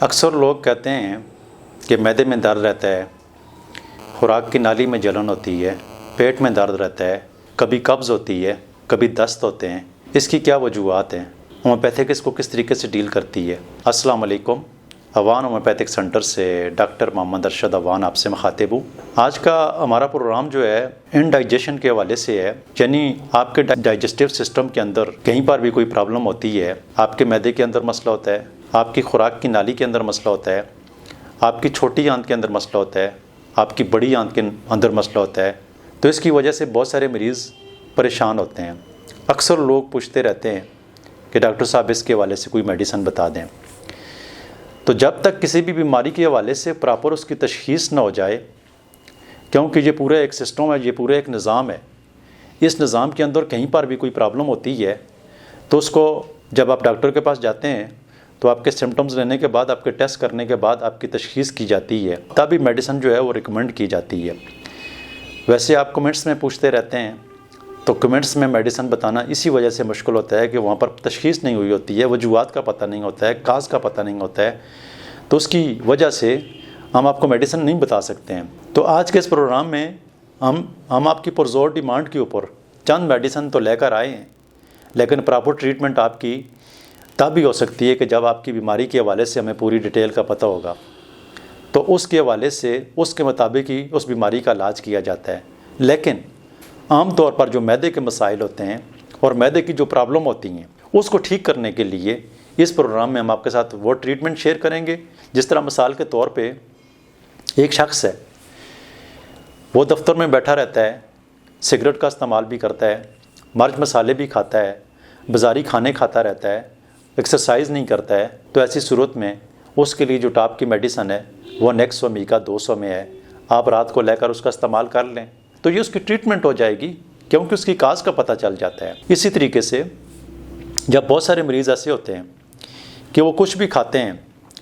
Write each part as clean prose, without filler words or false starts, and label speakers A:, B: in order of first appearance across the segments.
A: اکثر لوگ کہتے ہیں کہ معدے میں درد رہتا ہے، خوراک کی نالی میں جلن ہوتی ہے، پیٹ میں درد رہتا ہے، کبھی قبض ہوتی ہے، کبھی دست ہوتے ہیں۔ اس کی کیا وجوہات ہیں؟ ہومیوپیتھک اس کو کس طریقے سے ڈیل کرتی ہے؟ السلام علیکم، اوان ہومیوپیتھک سینٹر سے ڈاکٹر محمد ارشد اوان آپ سے مخاطب ہوں۔ آج کا ہمارا پروگرام جو ہے انڈائجیشن کے حوالے سے ہے، یعنی آپ کے ڈائجسٹیو سسٹم کے اندر کہیں پر بھی کوئی پرابلم ہوتی ہے، آپ کے معدے کے اندر مسئلہ ہوتا ہے، آپ کی خوراک کی نالی کے اندر مسئلہ ہوتا ہے، آپ کی چھوٹی آنت کے اندر مسئلہ ہوتا ہے، آپ کی بڑی آنت کے اندر مسئلہ ہوتا ہے، تو اس کی وجہ سے بہت سارے مریض پریشان ہوتے ہیں۔ اکثر لوگ پوچھتے رہتے ہیں کہ ڈاکٹر صاحب اس کے حوالے سے کوئی میڈیسن بتا دیں۔ تو جب تک کسی بھی بیماری کے حوالے سے پراپر اس کی تشخیص نہ ہو جائے، کیونکہ یہ پورا ایک سسٹم ہے، یہ پورا ایک نظام ہے، اس نظام کے اندر کہیں پر بھی کوئی پرابلم ہوتی ہے تو اس کو جب آپ ڈاکٹر کے پاس جاتے ہیں تو آپ کے سمٹمز لینے کے بعد، آپ کے ٹیسٹ کرنے کے بعد آپ کی تشخیص کی جاتی ہے، تبھی میڈیسن جو ہے وہ ریکمینڈ کی جاتی ہے۔ ویسے آپ کمنٹس میں پوچھتے رہتے ہیں، تو کمنٹس میں میڈیسن بتانا اسی وجہ سے مشکل ہوتا ہے کہ وہاں پر تشخیص نہیں ہوئی ہوتی ہے، وجوہات کا پتہ نہیں ہوتا ہے، کاز کا پتہ نہیں ہوتا ہے، تو اس کی وجہ سے ہم آپ کو میڈیسن نہیں بتا سکتے ہیں۔ تو آج کے اس پروگرام میں ہم آپ کی پرزور ڈیمانڈ کے اوپر چند میڈیسن تو لے کر آئے ہیں، لیکن پراپر ٹریٹمنٹ آپ کی تب بھی ہو سکتی ہے کہ جب آپ کی بیماری کے حوالے سے ہمیں پوری ڈیٹیل کا پتہ ہوگا، تو اس کے حوالے سے اس کے مطابق ہی اس بیماری کا علاج کیا جاتا ہے۔ لیکن عام طور پر جو معدے کے مسائل ہوتے ہیں اور معدے کی جو پرابلم ہوتی ہیں، اس کو ٹھیک کرنے کے لیے اس پروگرام میں ہم آپ کے ساتھ وہ ٹریٹمنٹ شیئر کریں گے۔ جس طرح مثال کے طور پہ ایک شخص ہے، وہ دفتر میں بیٹھا رہتا ہے، سگریٹ کا استعمال بھی کرتا ہے، مرچ مسالے بھی کھاتا ہے، بازاری کھانے کھاتا رہتا ہے، ایکسرسائز نہیں کرتا ہے، تو ایسی صورت میں اس کے لیے جو ٹاپ کی میڈیسن ہے وہ نیکسو میکا 200 میں ہے، آپ رات کو لے کر اس کا استعمال کر لیں تو یہ اس کی ٹریٹمنٹ ہو جائے گی، کیونکہ اس کی کاز کا پتہ چل جاتا ہے۔ اسی طریقے سے جب بہت سارے مریض ایسے ہوتے ہیں کہ وہ کچھ بھی کھاتے ہیں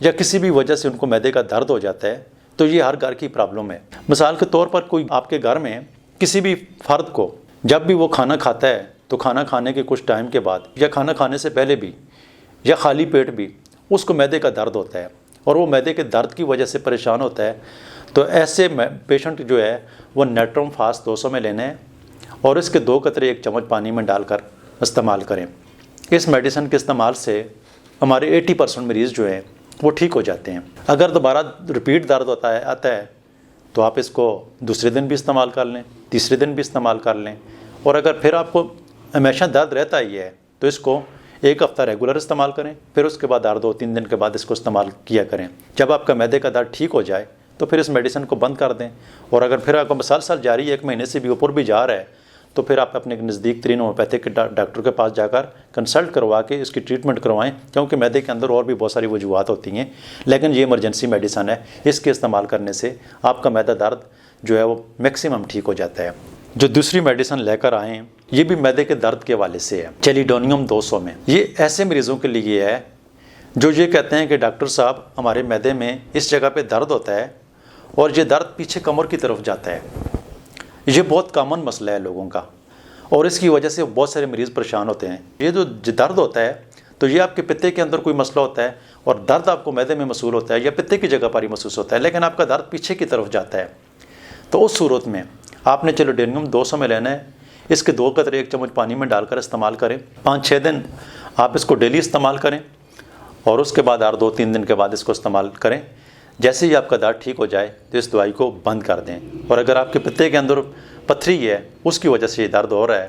A: یا کسی بھی وجہ سے ان کو معدے کا درد ہو جاتا ہے، تو یہ ہر گھر کی پرابلم ہے۔ مثال کے طور پر کوئی آپ کے گھر میں کسی بھی فرد کو جب بھی وہ کھانا کھاتا ہے تو کھانا کھانے کے کچھ ٹائم کے بعد یا کھانا کھانے سے پہلے بھی یا خالی پیٹ بھی اس کو معدے کا درد ہوتا ہے اور وہ معدے کے درد کی وجہ سے پریشان ہوتا ہے، تو ایسے پیشنٹ جو ہے وہ نیٹروم فاسٹ 200 میں لینے ہیں اور اس کے 2 قطرے 1 چمچ پانی میں ڈال کر استعمال کریں۔ اس میڈیسن کے استعمال سے ہمارے 80% مریض جو ہیں وہ ٹھیک ہو جاتے ہیں۔ اگر دوبارہ ریپیٹ درد آتا ہے تو آپ اس کو دوسرے دن بھی استعمال کر لیں، تیسرے دن بھی استعمال کر لیں، اور اگر پھر آپ کو ہمیشہ درد رہتا ہی ہے تو اس کو 1 ہفتہ ریگولر استعمال کریں، پھر اس کے بعد 2-3 دن کے بعد اس کو استعمال کیا کریں۔ جب آپ کا معدے کا درد ٹھیک ہو جائے تو پھر اس میڈیسن کو بند کر دیں، اور اگر پھر آپ کا مسلسل جاری 1 مہینے سے بھی اوپر بھی جا رہا ہے تو پھر آپ اپنے نزدیک ترین ہومیوپیتھک ڈاکٹر کے پاس جا کر کنسلٹ کروا کے اس کی ٹریٹمنٹ کروائیں، کیونکہ معدے کے اندر اور بھی بہت ساری وجوہات ہوتی ہیں، لیکن یہ ایمرجنسی میڈیسن ہے، اس کے استعمال کرنے سے آپ کا معدہ درد جو ہے وہ میکسیمم ٹھیک ہو جاتا ہے۔ جو دوسری میڈیسن لے کر آئے ہیں یہ بھی معدے کے درد کے حوالے سے ہے، چیلیڈونیم 200 میں۔ یہ ایسے مریضوں کے لیے ہے جو یہ کہتے ہیں کہ ڈاکٹر صاحب ہمارے معدے میں اس جگہ پہ درد ہوتا ہے اور یہ درد پیچھے کمر کی طرف جاتا ہے۔ یہ بہت کامن مسئلہ ہے لوگوں کا، اور اس کی وجہ سے بہت سارے مریض پریشان ہوتے ہیں۔ یہ جو درد ہوتا ہے تو یہ آپ کے پتے کے اندر کوئی مسئلہ ہوتا ہے اور درد آپ کو معدے میں محسوس ہوتا ہے یا پتے کی جگہ پر ہی محسوس ہوتا ہے، لیکن آپ کا درد پیچھے کی طرف جاتا ہے، تو اس صورت میں آپ نے چیلیڈونیم 200 میں لینا ہے۔ اس کے 2 قطرے 1 چمچ پانی میں ڈال کر استعمال کریں، 5-6 دن آپ اس کو ڈیلی استعمال کریں، اور اس کے بعد 2-3 دن کے بعد اس کو استعمال کریں۔ جیسے ہی آپ کا درد ٹھیک ہو جائے تو اس دوائی کو بند کر دیں، اور اگر آپ کے پتے کے اندر پتھری ہے اس کی وجہ سے یہ درد ہو رہا ہے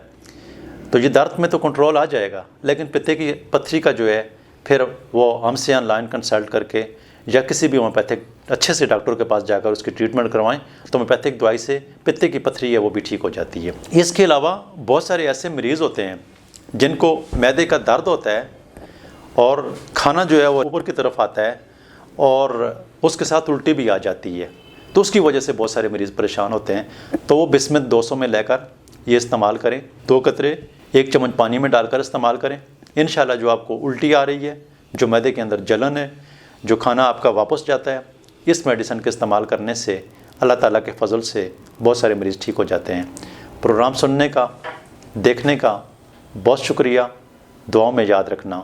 A: تو یہ درد میں تو کنٹرول آ جائے گا، لیکن پتے کی پتھری کا جو ہے پھر وہ ہم سے آن لائن کنسلٹ کر کے یا کسی بھی ہومیوپیتھک اچھے سے ڈاکٹر کے پاس جا کر اس کی ٹریٹمنٹ کروائیں تو ہومیوپیتھک دوائی سے پتے کی پتھری ہے وہ بھی ٹھیک ہو جاتی ہے۔ اس کے علاوہ بہت سارے ایسے مریض ہوتے ہیں جن کو معدے کا درد ہوتا ہے اور کھانا جو ہے وہ اوپر کی طرف آتا ہے اور اس کے ساتھ الٹی بھی آ جاتی ہے، تو اس کی وجہ سے بہت سارے مریض پریشان ہوتے ہیں، تو وہ بسمت 200 میں لے کر یہ استعمال کریں، 2 قطرے 1 چمچ پانی میں ڈال کر استعمال کریں۔ انشاءاللہ جو آپ کو الٹی آ رہی ہے، جو معدے کے اندر جلن ہے، جو کھانا آپ کا واپس جاتا ہے، اس میڈیسن کے استعمال کرنے سے اللہ تعالیٰ کے فضل سے بہت سارے مریض ٹھیک ہو جاتے ہیں۔ پروگرام سننے کا، دیکھنے کا بہت شکریہ، دعاؤں میں یاد رکھنا۔